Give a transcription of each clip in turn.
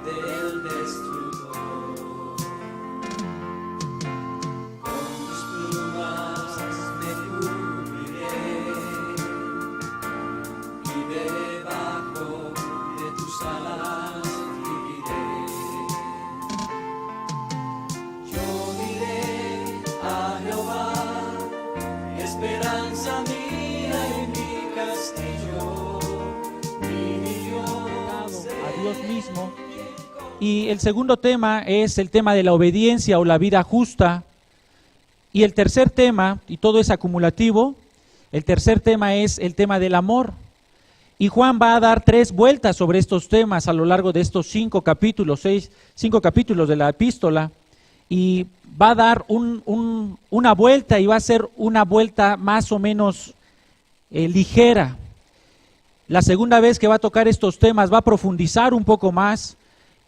del destructor. Con tus plumas me cubriré y debajo de tus alas viviré. Yo diré a Jehová, mi esperanza mía y mi castillo, mi Dios. A Dios mismo. Y el segundo tema es el tema de la obediencia o la vida justa. Y el tercer tema, y todo es acumulativo, el tercer tema es el tema del amor. Y Juan va a dar 3 vueltas sobre estos temas a lo largo de estos 5 capítulos, 5 capítulos de la epístola. Y va a dar una vuelta y va a ser una vuelta más o menos ligera. La segunda vez que va a tocar estos temas va a profundizar un poco más,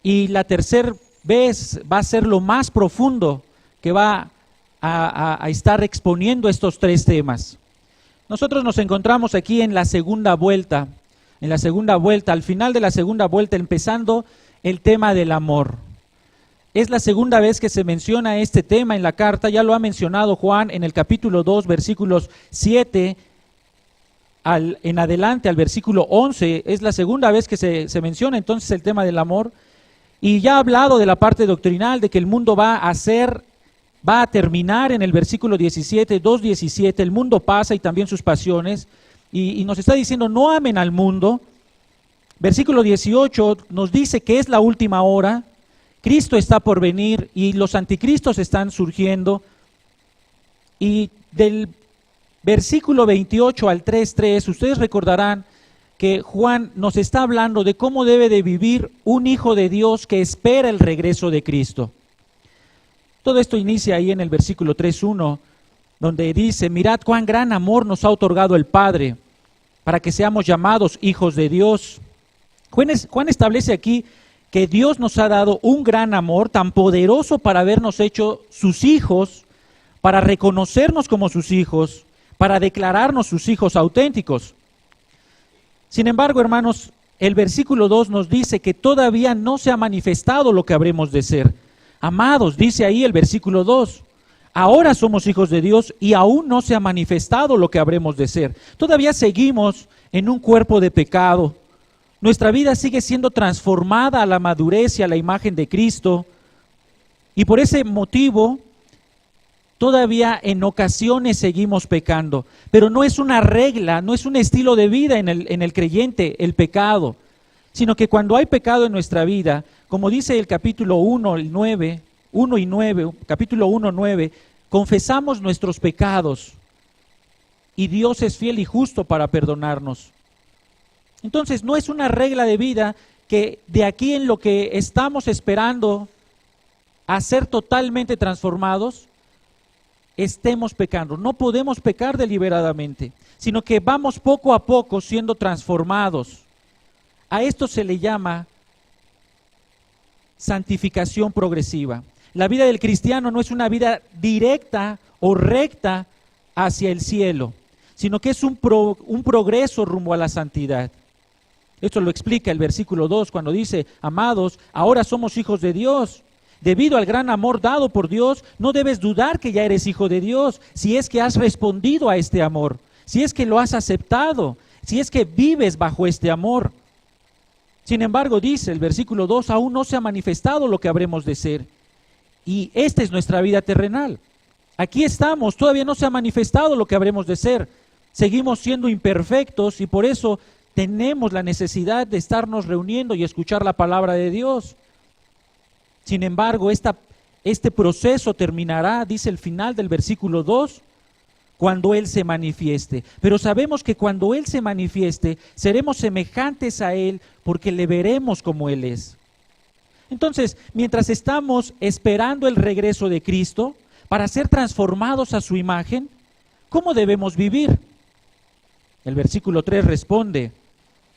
y la tercera vez va a ser lo más profundo que va a estar exponiendo estos 3 temas. Nosotros nos encontramos aquí en la segunda vuelta, al final de la segunda vuelta, empezando el tema del amor. Es la segunda vez que se menciona este tema en la carta. Ya lo ha mencionado Juan en el capítulo 2, versículos 7 en adelante, al versículo 11. Es la segunda vez que se menciona entonces el tema del amor. Y ya ha hablado de la parte doctrinal, de que el mundo va a terminar en el versículo 17, 2:17. El mundo pasa y también sus pasiones. Y nos está diciendo, no amen al mundo. Versículo 18 nos dice que es la última hora. Cristo está por venir y los anticristos están surgiendo. Y del versículo 28 al 3:3, ustedes recordarán que Juan nos está hablando de cómo debe de vivir un hijo de Dios que espera el regreso de Cristo. Todo esto inicia ahí en el versículo 3:1, donde dice, mirad cuán gran amor nos ha otorgado el Padre, para que seamos llamados hijos de Dios. Juan establece aquí que Dios nos ha dado un gran amor tan poderoso para habernos hecho sus hijos, para reconocernos como sus hijos, para declararnos sus hijos auténticos. Sin embargo, hermanos, el versículo 2 nos dice que todavía no se ha manifestado lo que habremos de ser. Amados, dice ahí el versículo 2, ahora somos hijos de Dios y aún no se ha manifestado lo que habremos de ser. Todavía seguimos en un cuerpo de pecado. Nuestra vida sigue siendo transformada a la madurez y a la imagen de Cristo. Y por ese motivo, todavía en ocasiones seguimos pecando. Pero no es una regla, no es un estilo de vida en el creyente el pecado. Sino que cuando hay pecado en nuestra vida, como dice el capítulo 1 y 9, capítulo 1, 9, confesamos nuestros pecados. Y Dios es fiel y justo para perdonarnos. Entonces no es una regla de vida que de aquí en lo que estamos esperando a ser totalmente transformados, estemos pecando. No podemos pecar deliberadamente, sino que vamos poco a poco siendo transformados. A esto se le llama santificación progresiva. La vida del cristiano no es una vida directa o recta hacia el cielo, sino que es un progreso rumbo a la santidad. Esto lo explica el versículo 2 cuando dice, amados, ahora somos hijos de Dios. Debido al gran amor dado por Dios, no debes dudar que ya eres hijo de Dios, si es que has respondido a este amor, si es que lo has aceptado, si es que vives bajo este amor. Sin embargo, dice el versículo 2, aún no se ha manifestado lo que habremos de ser. Y esta es nuestra vida terrenal. Aquí estamos, todavía no se ha manifestado lo que habremos de ser. Seguimos siendo imperfectos y por eso tenemos la necesidad de estarnos reuniendo y escuchar la palabra de Dios. Sin embargo, este proceso terminará, dice el final del versículo 2, cuando Él se manifieste. Pero sabemos que cuando Él se manifieste, seremos semejantes a Él porque le veremos como Él es. Entonces, mientras estamos esperando el regreso de Cristo para ser transformados a su imagen, ¿cómo debemos vivir? El versículo 3 responde,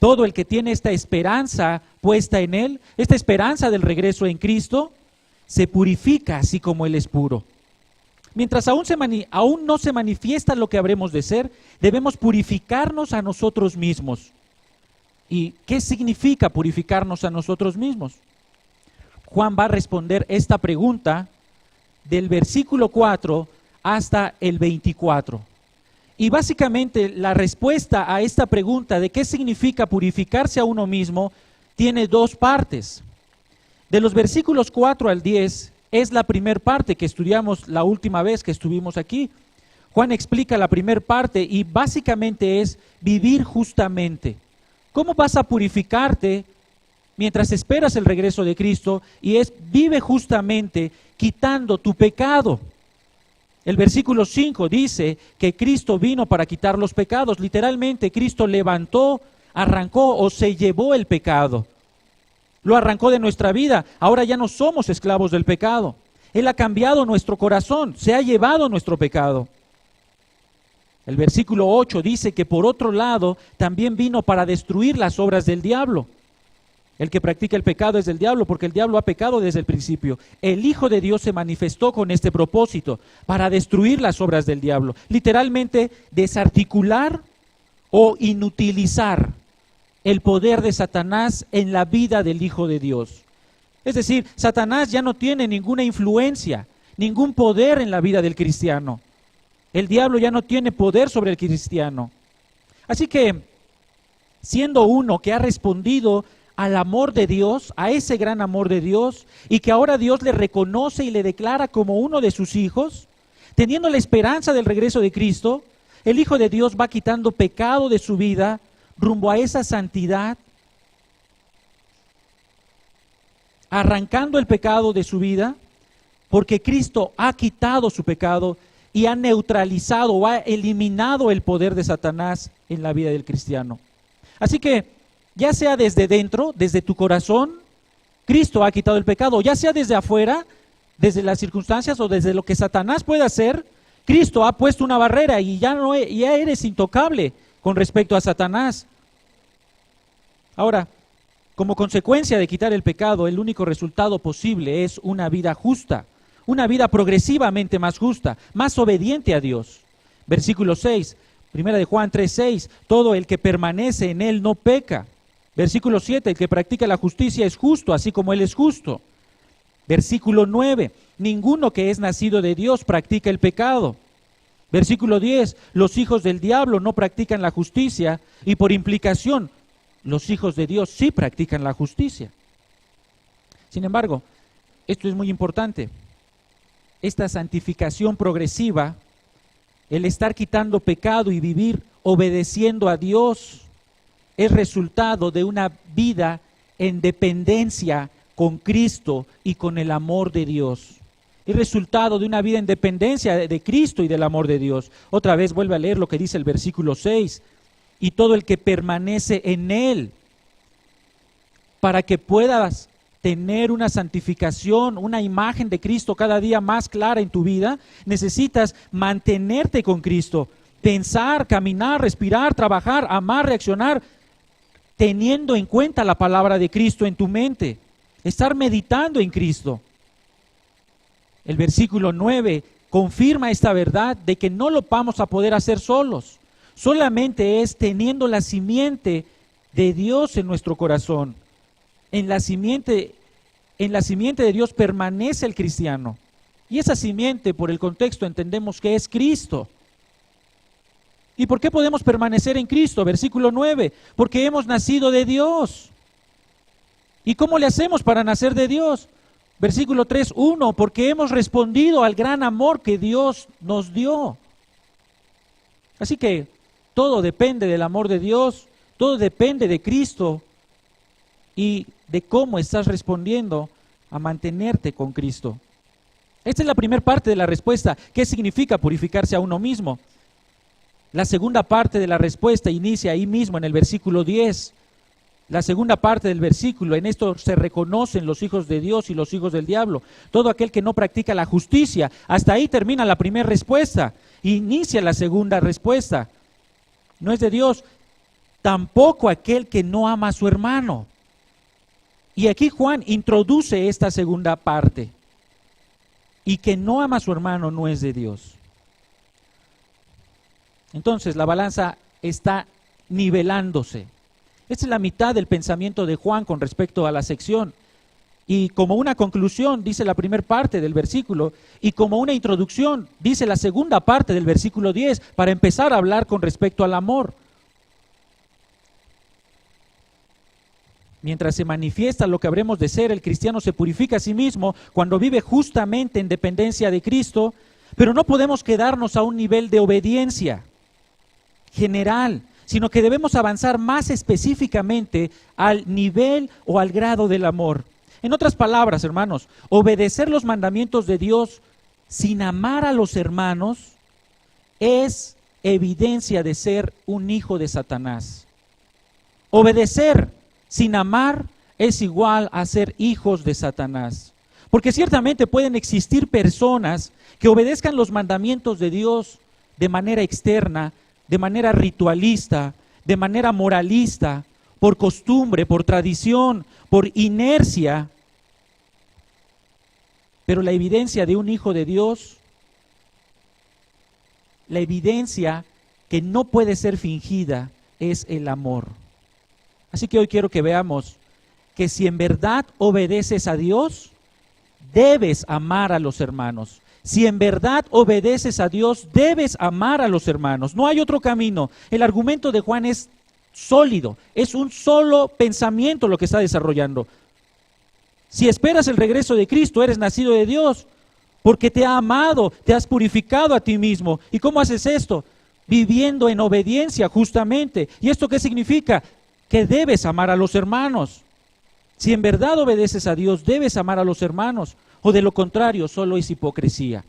todo el que tiene esta esperanza puesta en Él, esta esperanza del regreso en Cristo, se purifica así como Él es puro. Mientras aún no se manifiesta lo que habremos de ser, debemos purificarnos a nosotros mismos. ¿Y qué significa purificarnos a nosotros mismos? Juan va a responder esta pregunta del versículo 4 hasta el 24. Y básicamente la respuesta a esta pregunta de qué significa purificarse a uno mismo tiene dos partes. De los versículos 4 al 10 es la primera parte que estudiamos la última vez que estuvimos aquí. Juan explica la primera parte y básicamente es vivir justamente. ¿Cómo vas a purificarte mientras esperas el regreso de Cristo? Y es vive justamente quitando tu pecado. El versículo 5 dice que Cristo vino para quitar los pecados. Literalmente Cristo levantó, arrancó o se llevó el pecado. Lo arrancó de nuestra vida. Ahora ya no somos esclavos del pecado. Él ha cambiado nuestro corazón, se ha llevado nuestro pecado. El versículo 8 dice que por otro lado también vino para destruir las obras del diablo. El que practica el pecado es del diablo, porque el diablo ha pecado desde el principio. El Hijo de Dios se manifestó con este propósito, para destruir las obras del diablo. Literalmente, desarticular o inutilizar el poder de Satanás en la vida del Hijo de Dios. Es decir, Satanás ya no tiene ninguna influencia, ningún poder en la vida del cristiano. El diablo ya no tiene poder sobre el cristiano. Así que, siendo uno que ha respondido al amor de Dios, a ese gran amor de Dios, y que ahora Dios le reconoce y le declara como uno de sus hijos, teniendo la esperanza del regreso de Cristo, el Hijo de Dios va quitando pecado de su vida rumbo a esa santidad, arrancando el pecado de su vida, porque Cristo ha quitado su pecado y ha neutralizado o ha eliminado el poder de Satanás en la vida del cristiano. Así que, ya sea desde dentro, desde tu corazón, Cristo ha quitado el pecado, ya sea desde afuera, desde las circunstancias o desde lo que Satanás puede hacer, Cristo ha puesto una barrera y ya eres intocable con respecto a Satanás. Ahora, como consecuencia de quitar el pecado, el único resultado posible es una vida justa, una vida progresivamente más justa, más obediente a Dios. Versículo 6, primera de Juan 3:6, todo el que permanece en él no peca. Versículo 7, el que practica la justicia es justo, así como él es justo. Versículo 9, ninguno que es nacido de Dios practica el pecado. Versículo 10, los hijos del diablo no practican la justicia y por implicación, los hijos de Dios sí practican la justicia. Sin embargo, esto es muy importante. Esta santificación progresiva, el estar quitando pecado y vivir obedeciendo a Dios, es resultado de una vida en dependencia con Cristo y con el amor de Dios. Es resultado de una vida en dependencia de Cristo y del amor de Dios. Otra vez vuelve a leer lo que dice el versículo 6. Y todo el que permanece en Él, para que puedas tener una santificación, una imagen de Cristo cada día más clara en tu vida, necesitas mantenerte con Cristo, pensar, caminar, respirar, trabajar, amar, reaccionar, teniendo en cuenta la palabra de Cristo en tu mente, estar meditando en Cristo. El versículo 9 confirma esta verdad de que no lo vamos a poder hacer solos, solamente es teniendo la simiente de Dios en nuestro corazón. En la simiente de Dios permanece el cristiano. Y esa simiente, por el contexto, entendemos que es Cristo. ¿Y por qué podemos permanecer en Cristo? Versículo 9, porque hemos nacido de Dios. ¿Y cómo le hacemos para nacer de Dios? Versículo 3:1, porque hemos respondido al gran amor que Dios nos dio. Así que todo depende del amor de Dios, todo depende de Cristo y de cómo estás respondiendo a mantenerte con Cristo. Esta es la primera parte de la respuesta. ¿Qué significa purificarse a uno mismo? La segunda parte de la respuesta inicia ahí mismo en el versículo 10. La segunda parte del versículo, en esto se reconocen los hijos de Dios y los hijos del diablo. Todo aquel que no practica la justicia. Hasta ahí termina la primera respuesta. Inicia la segunda respuesta. No es de Dios. Tampoco aquel que no ama a su hermano. Y aquí Juan introduce esta segunda parte. Y que no ama a su hermano no es de Dios. Entonces la balanza está nivelándose. Esta es la mitad del pensamiento de Juan con respecto a la sección. Y como una conclusión, dice la primera parte del versículo, y como una introducción, dice la segunda parte del versículo 10, para empezar a hablar con respecto al amor. Mientras se manifiesta lo que habremos de ser, el cristiano se purifica a sí mismo cuando vive justamente en dependencia de Cristo, pero no podemos quedarnos a un nivel de obediencia general, sino que debemos avanzar más específicamente al nivel o al grado del amor. En otras palabras, hermanos, obedecer los mandamientos de Dios sin amar a los hermanos es evidencia de ser un hijo de Satanás. Obedecer sin amar es igual a ser hijos de Satanás. Porque ciertamente pueden existir personas que obedezcan los mandamientos de Dios de manera externa, de manera ritualista, de manera moralista, por costumbre, por tradición, por inercia. Pero la evidencia de un hijo de Dios, la evidencia que no puede ser fingida, es el amor. Así que hoy quiero que veamos que si en verdad obedeces a Dios, debes amar a los hermanos. Si en verdad obedeces a Dios, debes amar a los hermanos. No hay otro camino. El argumento de Juan es sólido, es un solo pensamiento lo que está desarrollando. Si esperas el regreso de Cristo, eres nacido de Dios, porque te ha amado, te has purificado a ti mismo. ¿Y cómo haces esto? Viviendo en obediencia justamente. ¿Y esto qué significa? Que debes amar a los hermanos. Si en verdad obedeces a Dios, debes amar a los hermanos, o de lo contrario, solo es hipocresía.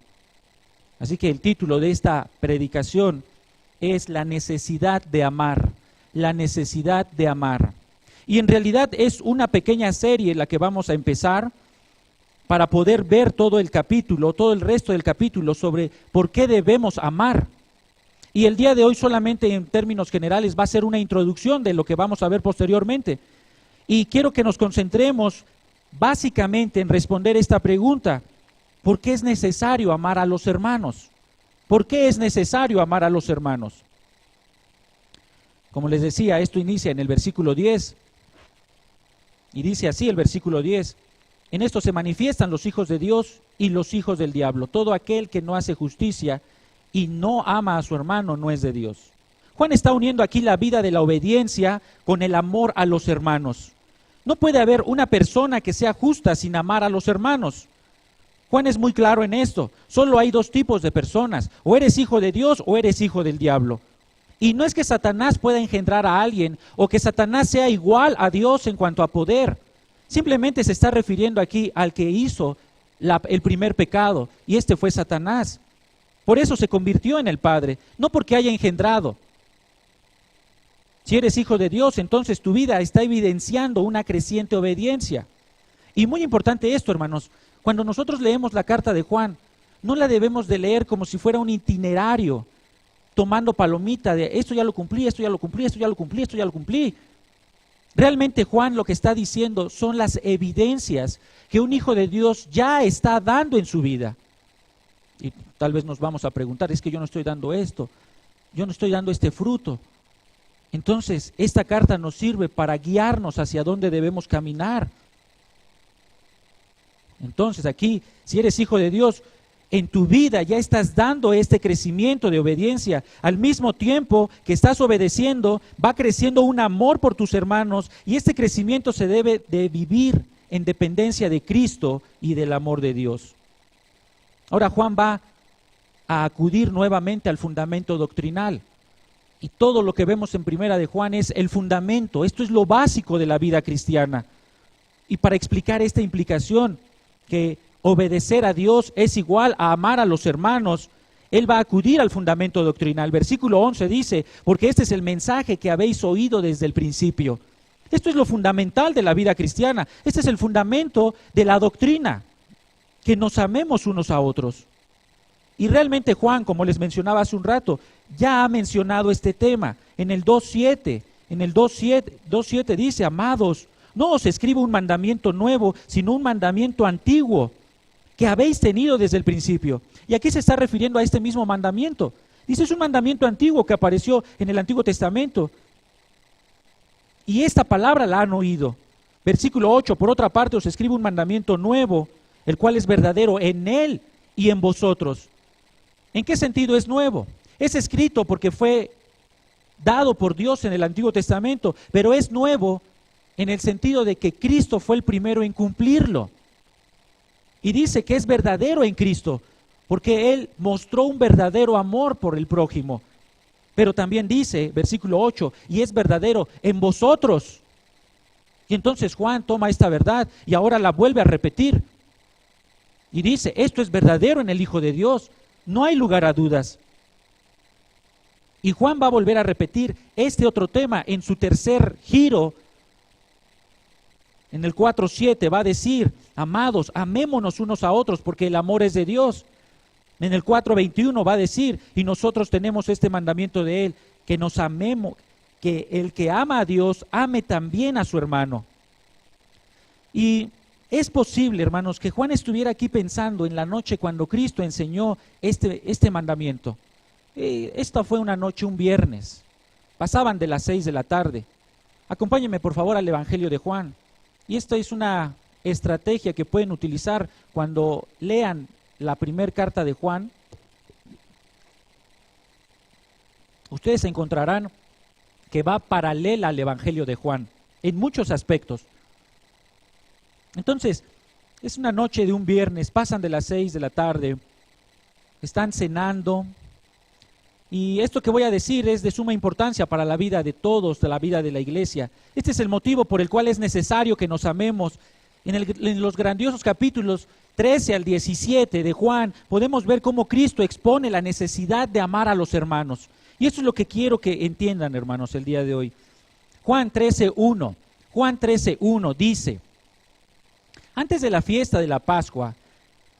Así que el título de esta predicación es La necesidad de amar, la necesidad de amar. Y en realidad es una pequeña serie la que vamos a empezar para poder ver todo el capítulo, todo el resto del capítulo sobre por qué debemos amar. Y el día de hoy solamente en términos generales va a ser una introducción de lo que vamos a ver posteriormente. Y quiero que nos concentremos básicamente en responder esta pregunta: ¿por qué es necesario amar a los hermanos? ¿Por qué es necesario amar a los hermanos? Como les decía, esto inicia en el versículo 10. Y dice así el versículo 10: en esto se manifiestan los hijos de Dios y los hijos del diablo. Todo aquel que no hace justicia y no ama a su hermano no es de Dios. Juan está uniendo aquí la vida de la obediencia con el amor a los hermanos. No puede haber una persona que sea justa sin amar a los hermanos. Juan es muy claro en esto. Solo hay dos tipos de personas: o eres hijo de Dios o eres hijo del diablo. Y no es que Satanás pueda engendrar a alguien o que Satanás sea igual a Dios en cuanto a poder. Simplemente se está refiriendo aquí al que hizo el primer pecado, y este fue Satanás. Por eso se convirtió en el Padre, no porque haya engendrado. Si eres hijo de Dios, entonces tu vida está evidenciando una creciente obediencia. Y muy importante esto, hermanos, cuando nosotros leemos la carta de Juan, no la debemos de leer como si fuera un itinerario, tomando palomita de esto ya lo cumplí, esto ya lo cumplí, esto ya lo cumplí, esto ya lo cumplí. Realmente Juan lo que está diciendo son las evidencias que un hijo de Dios ya está dando en su vida. Y tal vez nos vamos a preguntar: es que yo no estoy dando esto, yo no estoy dando este fruto. Entonces, esta carta nos sirve para guiarnos hacia dónde debemos caminar. Entonces, aquí, si eres hijo de Dios, en tu vida ya estás dando este crecimiento de obediencia. Al mismo tiempo que estás obedeciendo, va creciendo un amor por tus hermanos, y este crecimiento se debe de vivir en dependencia de Cristo y del amor de Dios. Ahora Juan va a acudir nuevamente al fundamento doctrinal. Y todo lo que vemos en primera de Juan es el fundamento. Esto es lo básico de la vida cristiana. Y para explicar esta implicación, que obedecer a Dios es igual a amar a los hermanos, él va a acudir al fundamento doctrinal. Versículo 11 dice: porque este es el mensaje que habéis oído desde el principio. Esto es lo fundamental de la vida cristiana. Este es el fundamento de la doctrina, que nos amemos unos a otros. Y realmente Juan, como les mencionaba hace un rato, ya ha mencionado este tema en el 2.7. En el 2.7 dice: amados, no os escribo un mandamiento nuevo, sino un mandamiento antiguo, que habéis tenido desde el principio. Y aquí se está refiriendo a este mismo mandamiento. Dice: es un mandamiento antiguo que apareció en el Antiguo Testamento. Y esta palabra la han oído. Versículo 8, por otra parte os escribo un mandamiento nuevo, el cual es verdadero en él y en vosotros. ¿En qué sentido es nuevo? Es escrito porque fue dado por Dios en el Antiguo Testamento, pero es nuevo en el sentido de que Cristo fue el primero en cumplirlo. Y dice que es verdadero en Cristo, porque Él mostró un verdadero amor por el prójimo. Pero también dice, versículo 8, y es verdadero en vosotros. Y entonces Juan toma esta verdad y ahora la vuelve a repetir. Y dice, esto es verdadero en el Hijo de Dios, no hay lugar a dudas. Y Juan va a volver a repetir este otro tema en su tercer giro. En el 4:7 va a decir, amados, amémonos unos a otros porque el amor es de Dios. En el 4:21 va a decir, y nosotros tenemos este mandamiento de Él, que nos amemos, que el que ama a Dios, ame también a su hermano. Y es posible, hermanos, que Juan estuviera aquí pensando en la noche cuando Cristo enseñó este mandamiento. Esta fue una noche, un viernes. Pasaban de las 6 de la tarde. Acompáñenme por favor al Evangelio de Juan. Y esta es una estrategia que pueden utilizar cuando lean la primera carta de Juan. Ustedes encontrarán que va paralela al Evangelio de Juan en muchos aspectos. Entonces, es una noche de un viernes, pasan de las 6 de la tarde, están cenando. Y esto que voy a decir es de suma importancia para la vida de todos, de la vida de la iglesia. Este es el motivo por el cual es necesario que nos amemos. En los grandiosos capítulos 13 al 17 de Juan, podemos ver cómo Cristo expone la necesidad de amar a los hermanos. Y esto es lo que quiero que entiendan, hermanos, el día de hoy. Juan 13:1 dice, antes de la fiesta de la Pascua,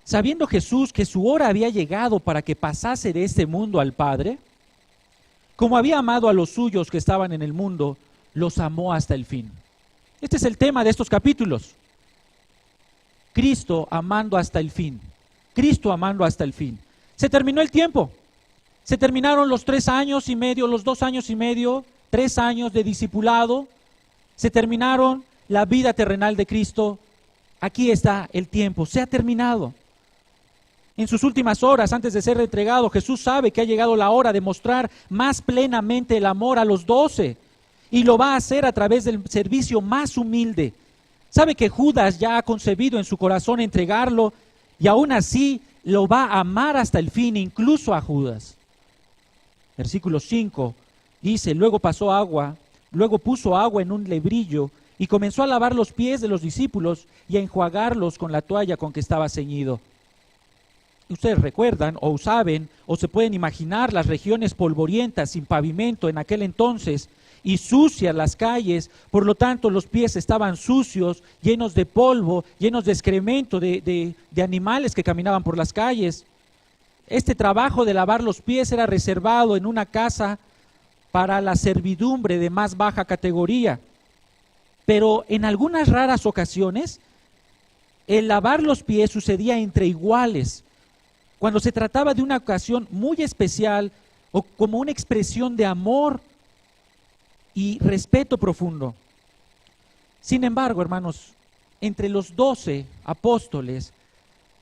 sabiendo Jesús que su hora había llegado para que pasase de este mundo al Padre, como había amado a los suyos que estaban en el mundo, los amó hasta el fin. Este es el tema de estos capítulos. Cristo amando hasta el fin. Cristo amando hasta el fin. Se terminó el tiempo. Se terminaron los 3 años y medio, los 2 años y medio, 3 años de discipulado. Se terminaron la vida terrenal de Cristo. Aquí está el tiempo, se ha terminado. En sus últimas horas, antes de ser entregado, Jesús sabe que ha llegado la hora de mostrar más plenamente el amor a los 12. Y lo va a hacer a través del servicio más humilde. Sabe que Judas ya ha concebido en su corazón entregarlo y aún así lo va a amar hasta el fin, incluso a Judas. Versículo 5 dice, luego puso agua en un lebrillo y comenzó a lavar los pies de los discípulos y a enjuagarlos con la toalla con que estaba ceñido. Ustedes recuerdan o saben o se pueden imaginar las regiones polvorientas sin pavimento en aquel entonces y sucias las calles, por lo tanto los pies estaban sucios, llenos de polvo, llenos de excremento de animales que caminaban por las calles. Este trabajo de lavar los pies era reservado en una casa para la servidumbre de más baja categoría. Pero en algunas raras ocasiones, el lavar los pies sucedía entre iguales, cuando se trataba de una ocasión muy especial o como una expresión de amor y respeto profundo. Sin embargo, hermanos, entre los 12 apóstoles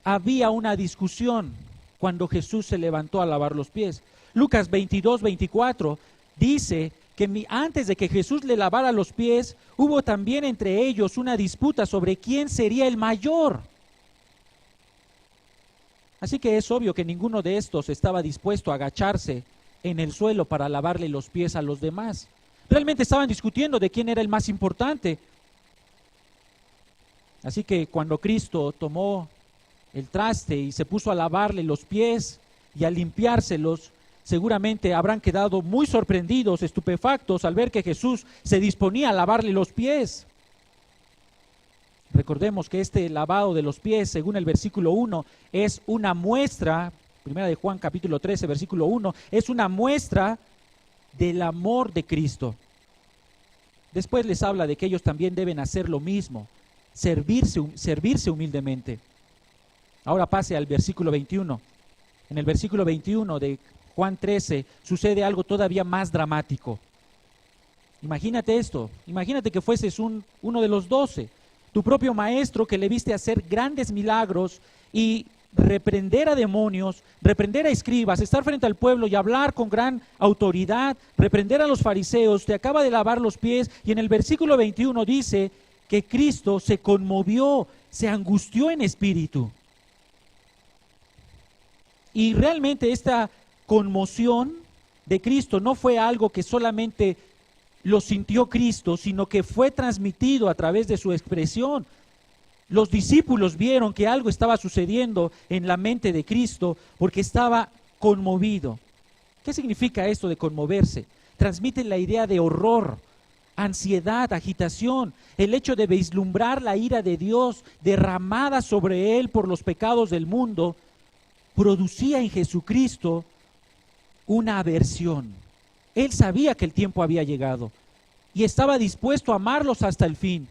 había una discusión cuando Jesús se levantó a lavar los pies. Lucas 22:24 dice que antes de que Jesús le lavara los pies, hubo también entre ellos una disputa sobre quién sería el mayor. Así que es obvio que ninguno de estos estaba dispuesto a agacharse en el suelo para lavarle los pies a los demás. Realmente estaban discutiendo de quién era el más importante. Así que cuando Cristo tomó el traste y se puso a lavarle los pies y a limpiárselos, seguramente habrán quedado muy sorprendidos, estupefactos al ver que Jesús se disponía a lavarle los pies. Recordemos que este lavado de los pies, según el versículo 1, es una muestra, primera de Juan capítulo 13, versículo 1, es una muestra del amor de Cristo. Después les habla de que ellos también deben hacer lo mismo, servirse humildemente. Ahora pase al versículo 21. En el versículo 21 de Juan 13 sucede algo todavía más dramático. Imagínate esto, imagínate que fueses uno de los 12. tu propio maestro que le viste hacer grandes milagros y reprender a demonios, reprender a escribas, estar frente al pueblo y hablar con gran autoridad, reprender a los fariseos, te acaba de lavar los pies, y en el versículo 21 dice que Cristo se conmovió, se angustió en espíritu. Y realmente esta conmoción de Cristo no fue algo que solamente lo sintió Cristo, sino que fue transmitido a través de su expresión. Los discípulos vieron que algo estaba sucediendo en la mente de Cristo porque estaba conmovido. ¿Qué significa esto de conmoverse? Transmite la idea de horror, ansiedad, agitación, el hecho de vislumbrar la ira de Dios derramada sobre él por los pecados del mundo, producía en Jesucristo una aversión. Él sabía que el tiempo había llegado y estaba dispuesto a amarlos hasta el fin,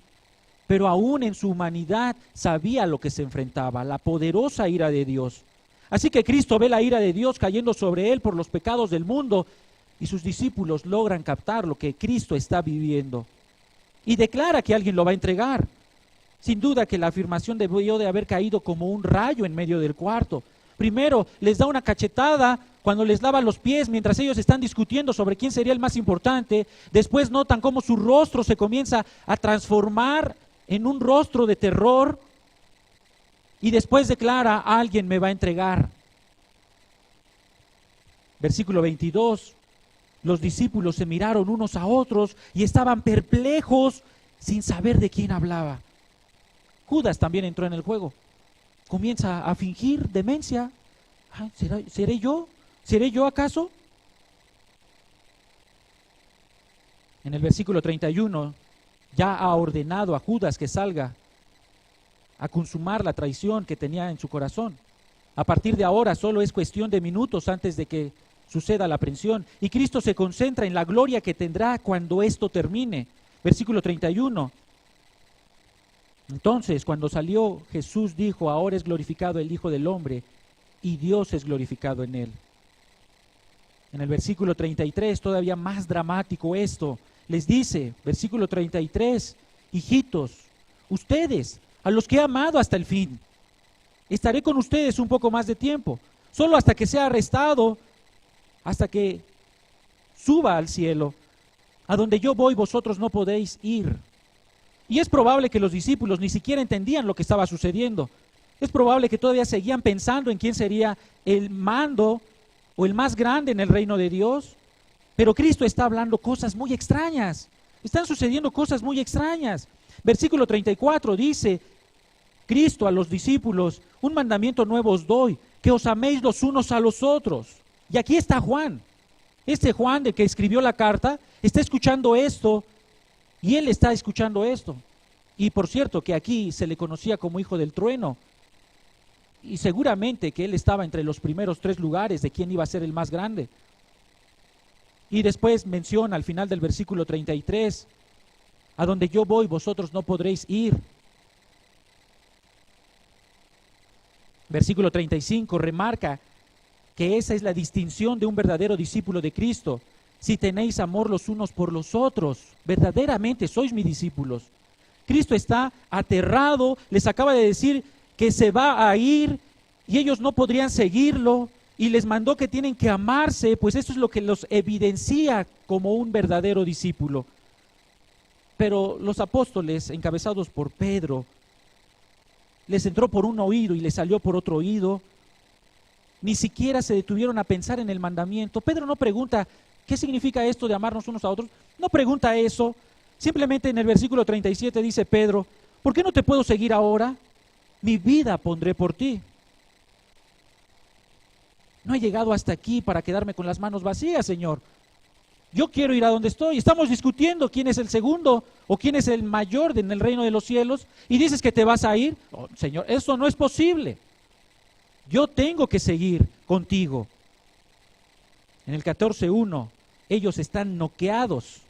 pero aún en su humanidad sabía lo que se enfrentaba, la poderosa ira de Dios. Así que Cristo ve la ira de Dios cayendo sobre él por los pecados del mundo, y sus discípulos logran captar lo que Cristo está viviendo y declara que alguien lo va a entregar. Sin duda que la afirmación debió de haber caído como un rayo en medio del cuarto. Primero les da una cachetada cuando les lava los pies mientras ellos están discutiendo sobre quién sería el más importante. Después notan cómo su rostro se comienza a transformar en un rostro de terror, y después declara: alguien me va a entregar. Versículo 22, los discípulos se miraron unos a otros y estaban perplejos sin saber de quién hablaba. Judas también entró en el juego. Comienza a fingir demencia. ¿Seré yo? ¿Seré yo acaso? En el versículo 31 ya ha ordenado a Judas que salga a consumar la traición que tenía en su corazón. A partir de ahora solo es cuestión de minutos antes de que suceda la aprehensión, y Cristo se concentra en la gloria que tendrá cuando esto termine. Versículo 31. Entonces, cuando salió, Jesús dijo: ahora es glorificado el Hijo del Hombre, y Dios es glorificado en él. En el versículo 33, todavía más dramático esto, les dice, versículo 33, hijitos, ustedes, a los que he amado hasta el fin, estaré con ustedes un poco más de tiempo, solo hasta que sea arrestado, hasta que suba al cielo. A donde yo voy, vosotros no podéis ir. Y es probable que los discípulos ni siquiera entendían lo que estaba sucediendo. Es probable que todavía seguían pensando en quién sería el mando o el más grande en el reino de Dios. Pero Cristo está hablando cosas muy extrañas. Están sucediendo cosas muy extrañas. Versículo 34 dice Cristo a los discípulos: un mandamiento nuevo os doy, que os améis los unos a los otros. Y aquí está Juan. Este Juan, de que escribió la carta, está escuchando esto, y él está escuchando esto. Y por cierto que aquí se le conocía como hijo del trueno, y seguramente que él estaba entre los primeros 3 lugares de quién iba a ser el más grande. Y después menciona al final del versículo 33, a donde yo voy vosotros no podréis ir. Versículo 35 remarca que esa es la distinción de un verdadero discípulo de Cristo. Si tenéis amor los unos por los otros, verdaderamente sois mis discípulos. Cristo está aterrado, les acaba de decir que se va a ir y ellos no podrían seguirlo, y les mandó que tienen que amarse, pues eso es lo que los evidencia como un verdadero discípulo. Pero los apóstoles, encabezados por Pedro, les entró por un oído y les salió por otro oído. Ni siquiera se detuvieron a pensar en el mandamiento. Pedro no pregunta: ¿qué significa esto de amarnos unos a otros? No pregunta eso. Simplemente en el versículo 37 dice Pedro: ¿por qué no te puedo seguir ahora? Mi vida pondré por ti. No he llegado hasta aquí para quedarme con las manos vacías, Señor. Yo quiero ir a donde estoy. Estamos discutiendo quién es el segundo o quién es el mayor en el reino de los cielos, y dices que te vas a ir. Oh, Señor, eso no es posible. Yo tengo que seguir contigo. En el 14:1, ellos están noqueados.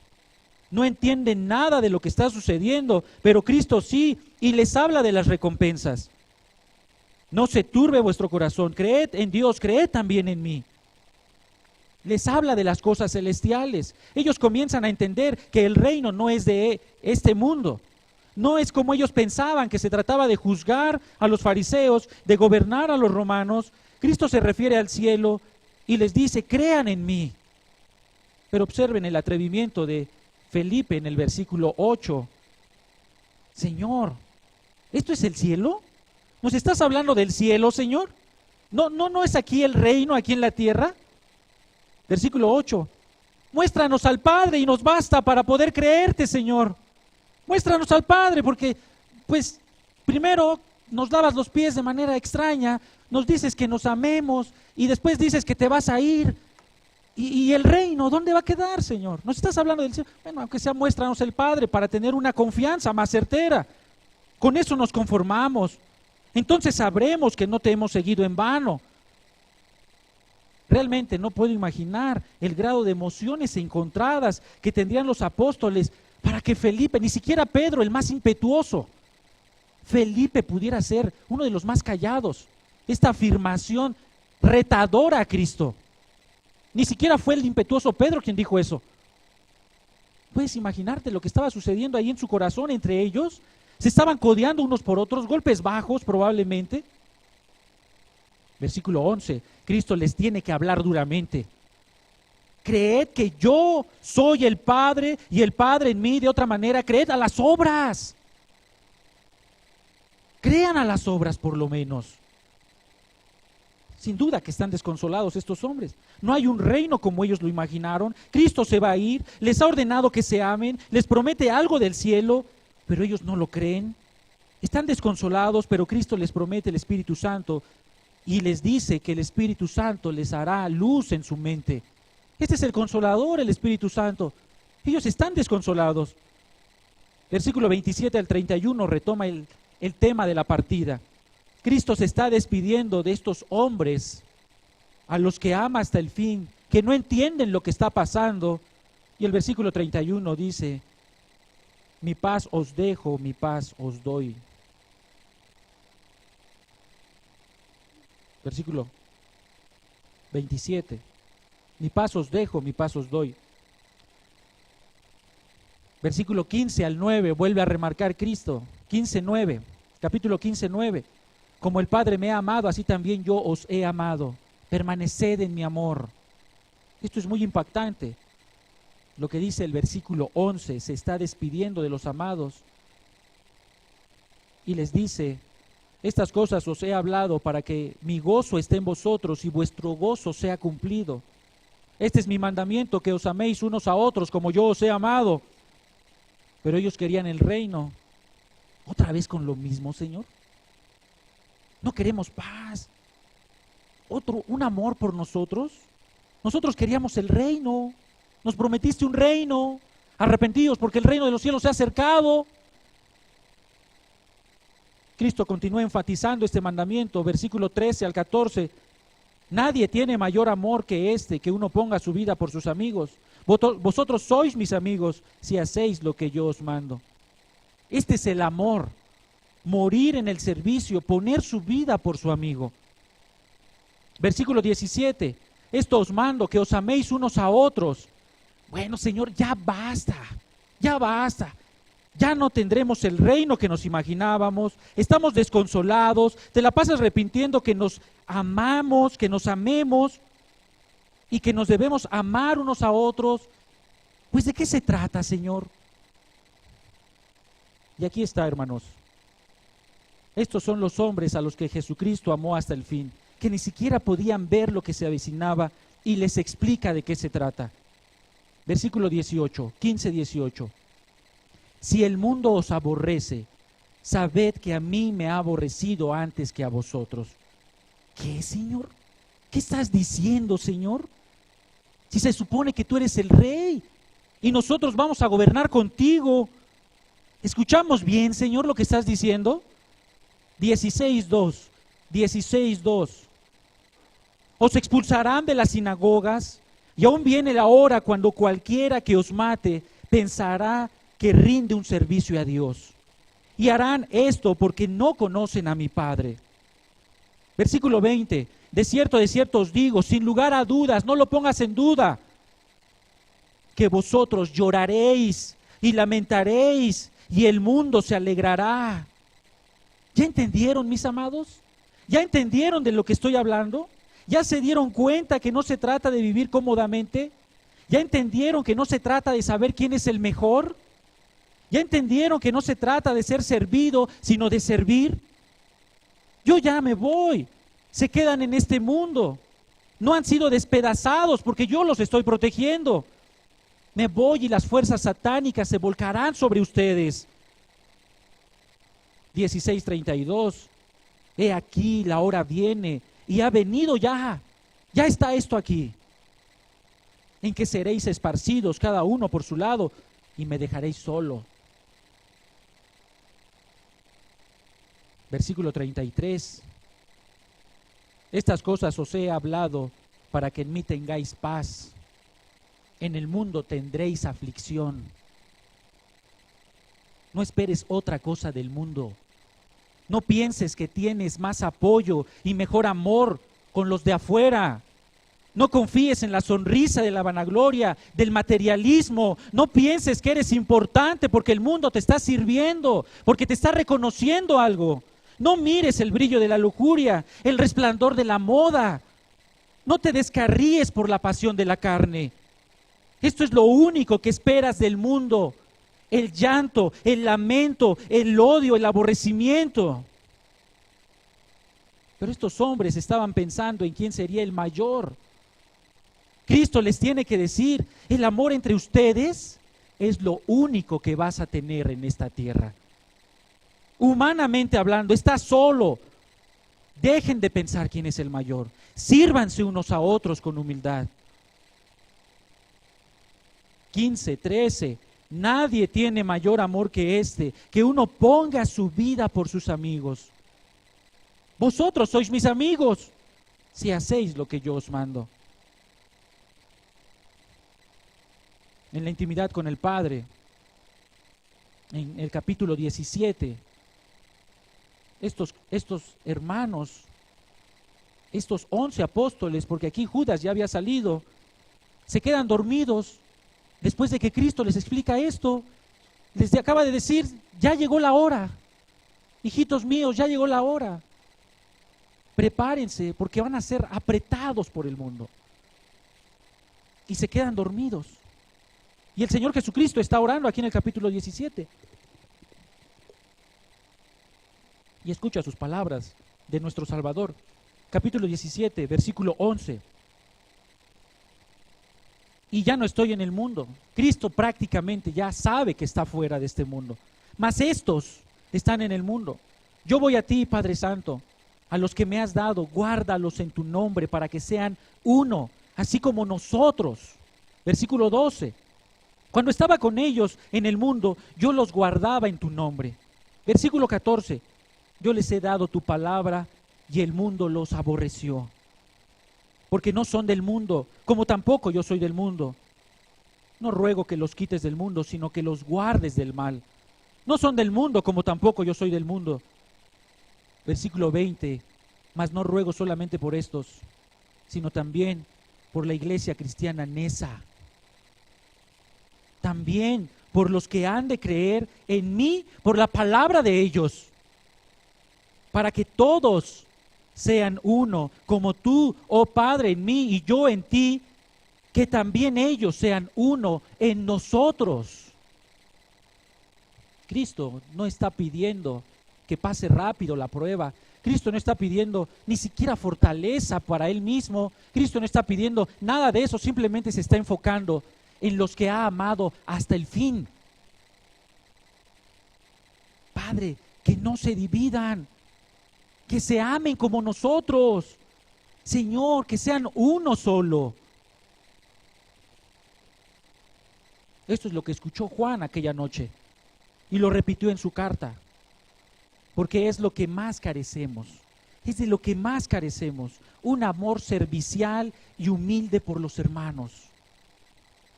No entienden nada de lo que está sucediendo, pero Cristo sí, y les habla de las recompensas. No se turbe vuestro corazón, creed en Dios, creed también en mí. Les habla de las cosas celestiales. Ellos comienzan a entender que el reino no es de este mundo. no es como ellos pensaban, que se trataba de juzgar a los fariseos, de gobernar a los romanos. Cristo se refiere al cielo y les dice, crean en mí. Pero observen el atrevimiento de Felipe en el versículo 8. Señor, ¿esto es el cielo? ¿Nos estás hablando del cielo, Señor? ¿No es aquí el reino, aquí en la tierra? Versículo 8. Muéstranos al Padre y nos basta para poder creerte, Señor. Muéstranos al Padre, porque, pues, primero nos lavas los pies de manera extraña, nos dices que nos amemos y después dices que te vas a ir. ¿Y el reino dónde va a quedar, Señor? ¿Nos estás hablando del cielo? Bueno, aunque sea, muéstranos el Padre para tener una confianza más certera. Con eso nos conformamos. Entonces sabremos que no te hemos seguido en vano. Realmente no puedo imaginar el grado de emociones encontradas que tendrían los apóstoles para que Felipe, ni siquiera Pedro, el más impetuoso, Felipe pudiera ser uno de los más callados. Esta afirmación retadora a Cristo. Ni siquiera fue el impetuoso Pedro quien dijo eso. ¿Puedes imaginarte lo que estaba sucediendo ahí en su corazón entre ellos? Se estaban codeando unos por otros, golpes bajos probablemente. Versículo 11, Cristo les tiene que hablar duramente. Creed que yo soy el Padre y el Padre en mí. De otra manera, creed a las obras. Crean a las obras por lo menos. Sin duda que están desconsolados estos hombres. No hay un reino como ellos lo imaginaron. Cristo se va a ir, les ha ordenado que se amen, les promete algo del cielo, pero ellos no lo creen. Están desconsolados, pero Cristo les promete el Espíritu Santo y les dice que el Espíritu Santo les hará luz en su mente. Este es el Consolador, el Espíritu Santo. Ellos están desconsolados. Versículo 27 al 31 retoma el tema de la partida. Cristo se está despidiendo de estos hombres a los que ama hasta el fin, que no entienden lo que está pasando. Y el versículo 31 dice, mi paz os dejo, mi paz os doy. Versículo 27, mi paz os dejo, mi paz os doy. Versículo 15 al 9 vuelve a remarcar Cristo, 15:9, capítulo 15:9. Como el Padre me ha amado, así también yo os he amado. Permaneced en mi amor. Esto es muy impactante. Lo que dice el versículo 11, se está despidiendo de los amados y les dice, estas cosas os he hablado para que mi gozo esté en vosotros y vuestro gozo sea cumplido. Este es mi mandamiento, que os améis unos a otros como yo os he amado. Pero ellos querían el reino. ¿Otra vez con lo mismo, Señor? No queremos paz. Un amor por nosotros. Nosotros queríamos el reino. Nos prometiste un reino. Arrepentidos porque el reino de los cielos se ha acercado. Cristo continúa enfatizando este mandamiento, versículo 13 al 14. Nadie tiene mayor amor que este, que uno ponga su vida por sus amigos. Vosotros sois mis amigos si hacéis lo que yo os mando. Este es el amor. Morir en el servicio, poner su vida por su amigo. Versículo 17. Esto os mando, que os améis unos a otros. Bueno, Señor, ya basta. Ya basta. Ya no tendremos el reino que nos imaginábamos, estamos desconsolados, te la pasas repitiendo que nos amamos, que nos amemos y que nos debemos amar unos a otros. Pues ¿de qué se trata, Señor? Y aquí está, hermanos. Estos son los hombres a los que Jesucristo amó hasta el fin, que ni siquiera podían ver lo que se avecinaba y les explica de qué se trata. Versículo 18, 15-18. Si el mundo os aborrece, sabed que a mí me ha aborrecido antes que a vosotros. ¿Qué, Señor? ¿Qué estás diciendo, Señor? Si se supone que tú eres el rey y nosotros vamos a gobernar contigo. ¿Escuchamos bien, Señor, lo que estás diciendo? 16:2. Os expulsarán de las sinagogas y aún viene la hora cuando cualquiera que os mate pensará que rinde un servicio a Dios. Y harán esto porque no conocen a mi Padre. Versículo 20. De cierto os digo, sin lugar a dudas, no lo pongas en duda, que vosotros lloraréis y lamentaréis y el mundo se alegrará. ¿Ya entendieron, mis amados? ¿Ya entendieron de lo que estoy hablando? ¿Ya se dieron cuenta que no se trata de vivir cómodamente? ¿Ya entendieron que no se trata de saber quién es el mejor? ¿Ya entendieron que no se trata de ser servido, sino de servir? Yo ya me voy. Se quedan en este mundo. No han sido despedazados porque yo los estoy protegiendo. Me voy y las fuerzas satánicas se volcarán sobre ustedes. 16:32. He aquí, la hora viene y ha venido ya. Ya está esto aquí. En que seréis esparcidos cada uno por su lado y me dejaréis solo. Versículo 33. Estas cosas os he hablado para que en mí tengáis paz. En el mundo tendréis aflicción. No esperes otra cosa del mundo. No pienses que tienes más apoyo y mejor amor con los de afuera. No confíes en la sonrisa de la vanagloria, del materialismo. No pienses que eres importante porque el mundo te está sirviendo, porque te está reconociendo algo. No mires el brillo de la lujuria, el resplandor de la moda. No te descarríes por la pasión de la carne. Esto es lo único que esperas del mundo. El llanto, el lamento, el odio, el aborrecimiento. Pero estos hombres estaban pensando en quién sería el mayor. Cristo les tiene que decir, el amor entre ustedes es lo único que vas a tener en esta tierra. Humanamente hablando, estás solo. Dejen de pensar quién es el mayor. Sírvanse unos a otros con humildad. 15:13. Nadie tiene mayor amor que este, que uno ponga su vida por sus amigos. Vosotros sois mis amigos, si hacéis lo que yo os mando. En la intimidad con el Padre, en el capítulo 17, estos hermanos, estos 11 apóstoles, porque aquí Judas ya había salido, se quedan dormidos después de que Cristo les explica esto. Les acaba de decir, ya llegó la hora, hijitos míos, ya llegó la hora. Prepárense porque van a ser apretados por el mundo. Y se quedan dormidos. Y el Señor Jesucristo está orando aquí en el capítulo 17. Y escucha sus palabras de nuestro Salvador. Capítulo 17, versículo 11. Y ya no estoy en el mundo. Cristo prácticamente ya sabe que está fuera de este mundo. Mas estos están en el mundo. Yo voy a ti, Padre Santo, a los que me has dado, guárdalos en tu nombre para que sean uno, así como nosotros. Versículo 12. Cuando estaba con ellos en el mundo, yo los guardaba en tu nombre. Versículo 14. Yo les he dado tu palabra y el mundo los aborreció. Porque no son del mundo, como tampoco yo soy del mundo. No ruego que los quites del mundo, sino que los guardes del mal. No son del mundo, como tampoco yo soy del mundo. Versículo 20. Mas no ruego solamente por estos, sino también por la iglesia cristiana Nesa. También por los que han de creer en mí por la palabra de ellos, para que todos sean uno, como tú, oh Padre, en mí y yo en ti, que también ellos sean uno en nosotros. Cristo no está pidiendo que pase rápido la prueba. Cristo no está pidiendo ni siquiera fortaleza para Él mismo. Cristo no está pidiendo nada de eso, simplemente se está enfocando en los que ha amado hasta el fin. Padre, que no se dividan, que se amen como nosotros. Señor, que sean uno solo. Esto es lo que escuchó Juan aquella noche y lo repitió en su carta, porque es lo que más carecemos. Es de lo que más carecemos, un amor servicial y humilde por los hermanos.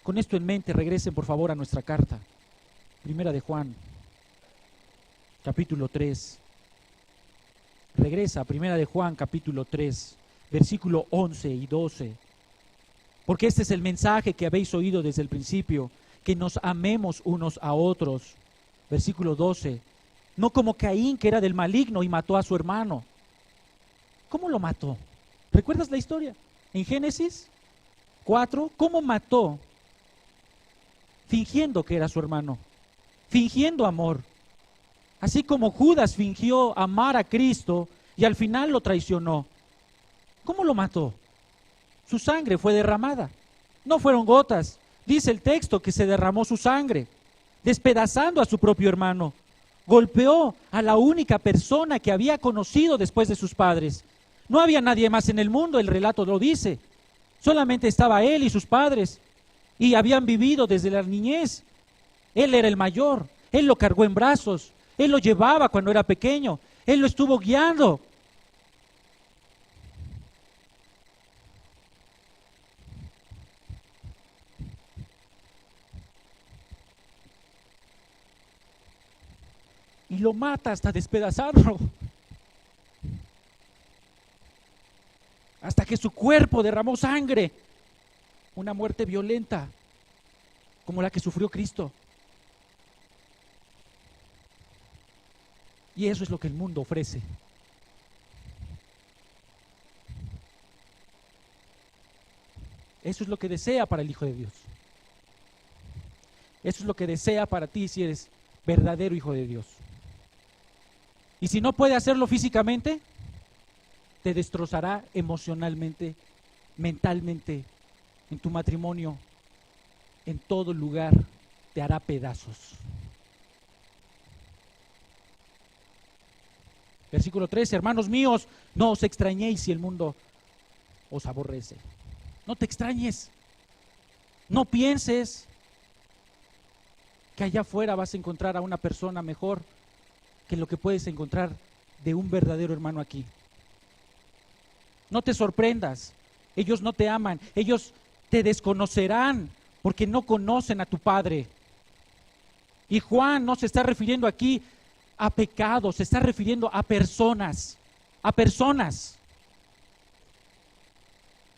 Con esto en mente, regresen por favor a nuestra carta. Primera de Juan, capítulo 3. Regresa a Primera de Juan, capítulo 3, versículo 11 y 12. Porque este es el mensaje que habéis oído desde el principio, que nos amemos unos a otros. Versículo 12. No como Caín, que era del maligno y mató a su hermano. ¿Cómo lo mató? ¿Recuerdas la historia? En Génesis 4, ¿cómo mató? Fingiendo que era su hermano, fingiendo amor. Así como Judas fingió amar a Cristo y al final lo traicionó. ¿Cómo lo mató? Su sangre fue derramada. No fueron gotas. Dice el texto que se derramó su sangre, despedazando a su propio hermano. Golpeó a la única persona que había conocido después de sus padres. No había nadie más en el mundo, el relato lo dice. Solamente estaba él y sus padres. Y habían vivido desde la niñez. Él era el mayor. Él lo cargó en brazos. Él lo llevaba cuando era pequeño. Él lo estuvo guiando. Y lo mata hasta despedazarlo. Hasta que su cuerpo derramó sangre. Una muerte violenta, como la que sufrió Cristo. Y eso es lo que el mundo ofrece. Eso es lo que desea para el Hijo de Dios. Eso es lo que desea para ti si eres verdadero hijo de Dios. Y si no puede hacerlo físicamente, te destrozará emocionalmente, mentalmente, en tu matrimonio, en todo lugar, te hará pedazos. Versículo 13, hermanos míos, no os extrañéis si el mundo os aborrece. No te extrañes, no pienses que allá afuera vas a encontrar a una persona mejor que lo que puedes encontrar de un verdadero hermano aquí. No te sorprendas, ellos no te aman, ellos te desconocerán porque no conocen a tu Padre. Y Juan no se está refiriendo aquí a pecados, se está refiriendo a personas, a personas.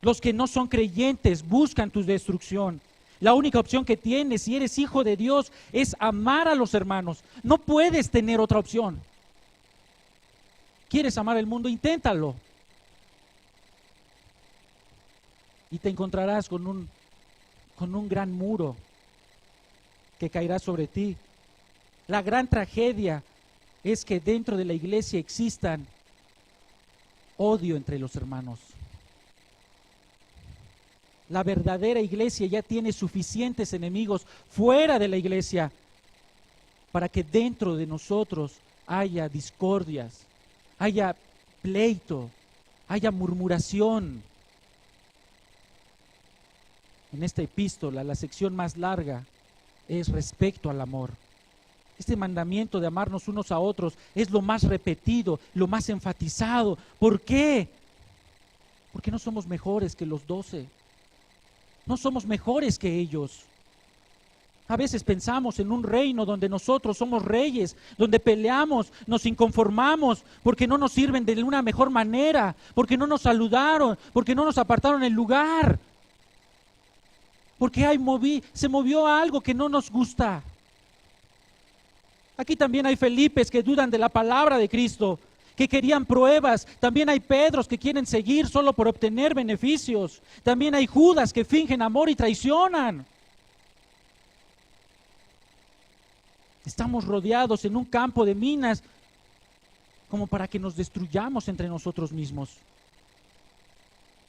Los que no son creyentes buscan tu destrucción. La única opción que tienes, si eres hijo de Dios, es amar a los hermanos. No puedes tener otra opción. ¿Quieres amar el mundo? Inténtalo. Y te encontrarás con un gran muro que caerá sobre ti. La gran tragedia es que dentro de la iglesia existan odio entre los hermanos. La verdadera iglesia ya tiene suficientes enemigos fuera de la iglesia para que dentro de nosotros haya discordias, haya pleito, haya murmuración. En esta epístola, la sección más larga es respecto al amor. Este mandamiento de amarnos unos a otros es lo más repetido, lo más enfatizado. ¿Por qué? Porque no somos mejores que los 12. No somos mejores que ellos. A veces pensamos en un reino donde nosotros somos reyes, donde peleamos, nos inconformamos, porque no nos sirven de una mejor manera, porque no nos saludaron, porque no nos apartaron el lugar, porque se movió algo que no nos gusta. Aquí también hay Felipes que dudan de la palabra de Cristo, que querían pruebas. También hay Pedros que quieren seguir solo por obtener beneficios. También hay Judas que fingen amor y traicionan. Estamos rodeados en un campo de minas como para que nos destruyamos entre nosotros mismos.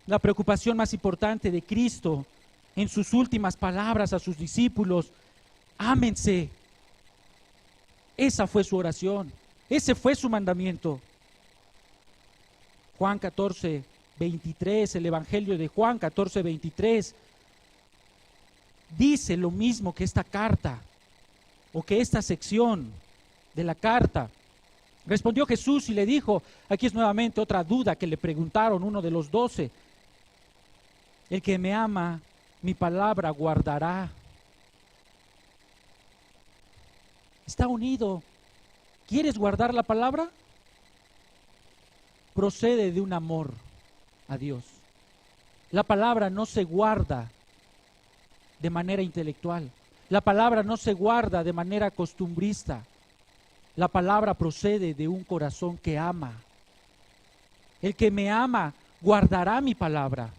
La preocupación más importante de Cristo en sus últimas palabras a sus discípulos: ámense. Esa fue su oración, ese fue su mandamiento. Juan 14, 23, el Evangelio de Juan 14, 23, dice lo mismo que esta carta, o que esta sección de la carta. Respondió Jesús y le dijo, aquí es nuevamente otra duda que le preguntaron uno de los 12, el que me ama, mi palabra guardará. Está unido. ¿Quieres guardar la palabra? Procede de un amor a Dios. La palabra no se guarda de manera intelectual. La palabra no se guarda de manera costumbrista. La palabra procede de un corazón que ama. El que me ama guardará mi palabra.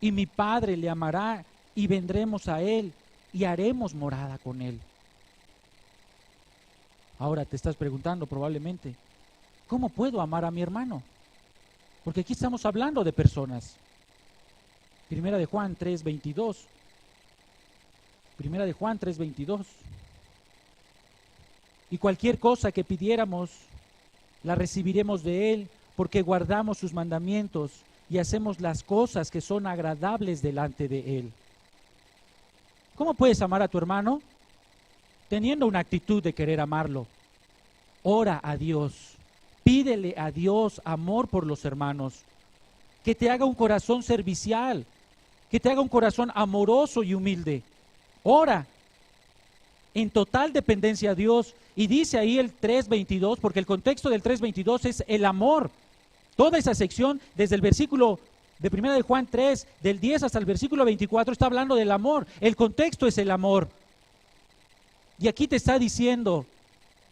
Y mi Padre le amará y vendremos a Él y haremos morada con Él. Ahora te estás preguntando probablemente, ¿cómo puedo amar a mi hermano? Porque aquí estamos hablando de personas. Primera de Juan 3:22. Primera de Juan 3:22. Y cualquier cosa que pidiéramos, la recibiremos de Él, porque guardamos sus mandamientos y hacemos las cosas que son agradables delante de Él. ¿Cómo puedes amar a tu hermano? Teniendo una actitud de querer amarlo. Ora a Dios. Pídele a Dios amor por los hermanos. Que te haga un corazón servicial. Que te haga un corazón amoroso y humilde. Ora en total dependencia a Dios. Y dice ahí el 3:22, porque el contexto del 3:22 es el amor. Toda esa sección, desde el versículo de 1 de Juan 3, del 10 hasta el versículo 24, está hablando del amor. El contexto es el amor. Y aquí te está diciendo,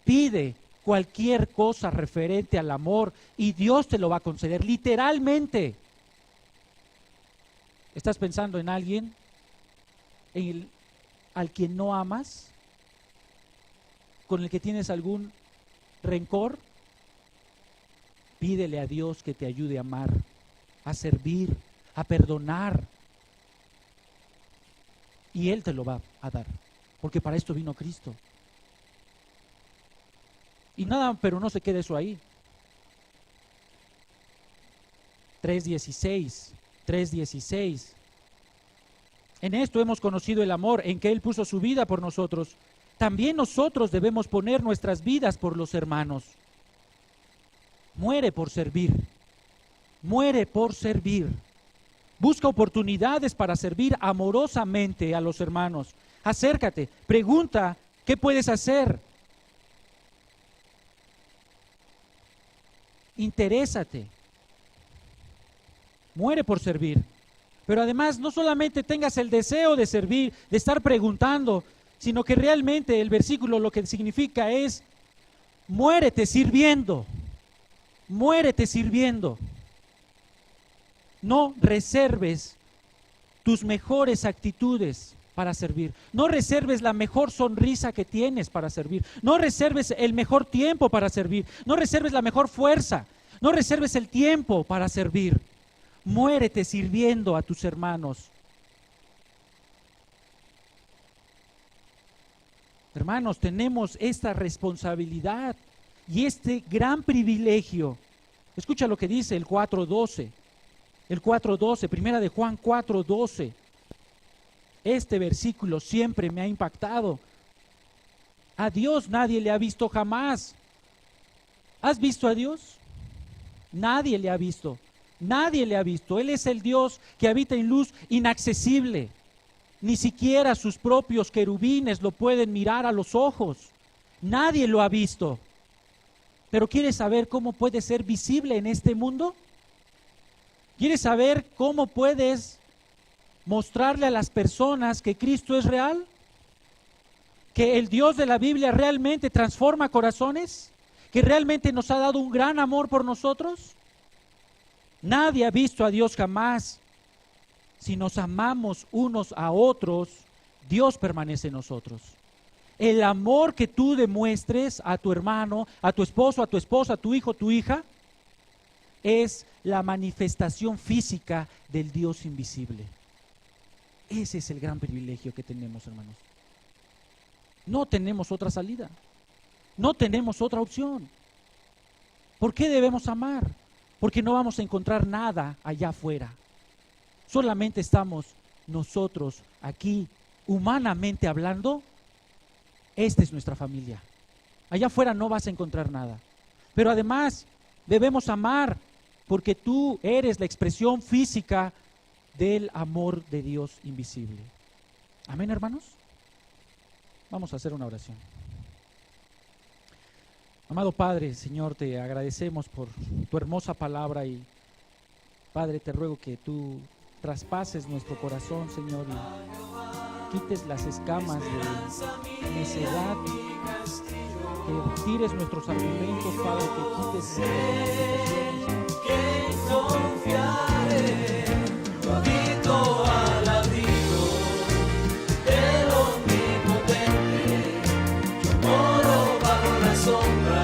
pide cualquier cosa referente al amor y Dios te lo va a conceder, literalmente. ¿Estás pensando en alguien al quien no amas? ¿Con el que tienes algún rencor? Pídele a Dios que te ayude a amar, a servir, a perdonar. Y Él te lo va a dar, porque para esto vino Cristo. Y nada, pero no se quede eso ahí. 3:16. En esto hemos conocido el amor, en que Él puso su vida por nosotros. También nosotros debemos poner nuestras vidas por los hermanos. Muere por servir. Muere por servir. Busca oportunidades para servir amorosamente a los hermanos. Acércate, pregunta, ¿qué puedes hacer? Interésate. Muere por servir. Pero además no solamente tengas el deseo de servir, de estar preguntando, sino que realmente el versículo lo que significa es, muérete sirviendo. Muérete sirviendo. No reserves tus mejores actitudes para servir. No reserves la mejor sonrisa que tienes para servir. No reserves el mejor tiempo para servir. No reserves la mejor fuerza. No reserves el tiempo para servir. Muérete sirviendo a tus hermanos. Hermanos, tenemos esta responsabilidad y este gran privilegio. Escucha lo que dice el 4:12. El 4:12, primera de Juan 4:12. Este versículo siempre me ha impactado. A Dios nadie le ha visto jamás. ¿Has visto a Dios? Nadie le ha visto. Nadie le ha visto. Él es el Dios que habita en luz inaccesible. Ni siquiera sus propios querubines lo pueden mirar a los ojos. Nadie lo ha visto. Pero ¿quieres saber cómo puede ser visible en este mundo? ¿Quieres saber cómo puedes mostrarle a las personas que Cristo es real? ¿Que el Dios de la Biblia realmente transforma corazones? ¿Que realmente nos ha dado un gran amor por nosotros? Nadie ha visto a Dios jamás. Si nos amamos unos a otros, Dios permanece en nosotros. El amor que tú demuestres a tu hermano, a tu esposo, a tu esposa, a tu hijo, tu hija, es la manifestación física del Dios invisible. Ese es el gran privilegio que tenemos, hermanos. No tenemos otra salida. No tenemos otra opción. ¿Por qué debemos amar? Porque no vamos a encontrar nada allá afuera. Solamente estamos nosotros aquí, humanamente hablando. Esta es nuestra familia. Allá afuera no vas a encontrar nada. Pero además debemos amar porque tú eres la expresión física del amor de Dios invisible. Amén, hermanos. Vamos a hacer una oración. Amado Padre, Señor, te agradecemos por tu hermosa palabra y Padre, te ruego que tú traspases nuestro corazón, Señor, y quites las escamas de necedad, que tires nuestros argumentos, Padre, que quites nuestras ¿Quién confiaré? Yo habito al abrigo del Omnipotente, yo moro bajo la sombra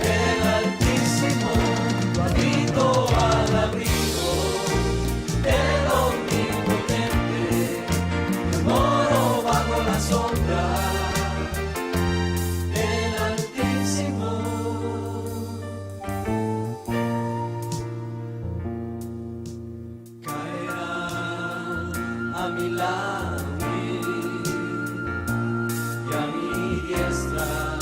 del Altísimo, yo habito al abrigo del Omnipotente, yo moro bajo la sombra del Altísimo. A mi lado y a mi diestra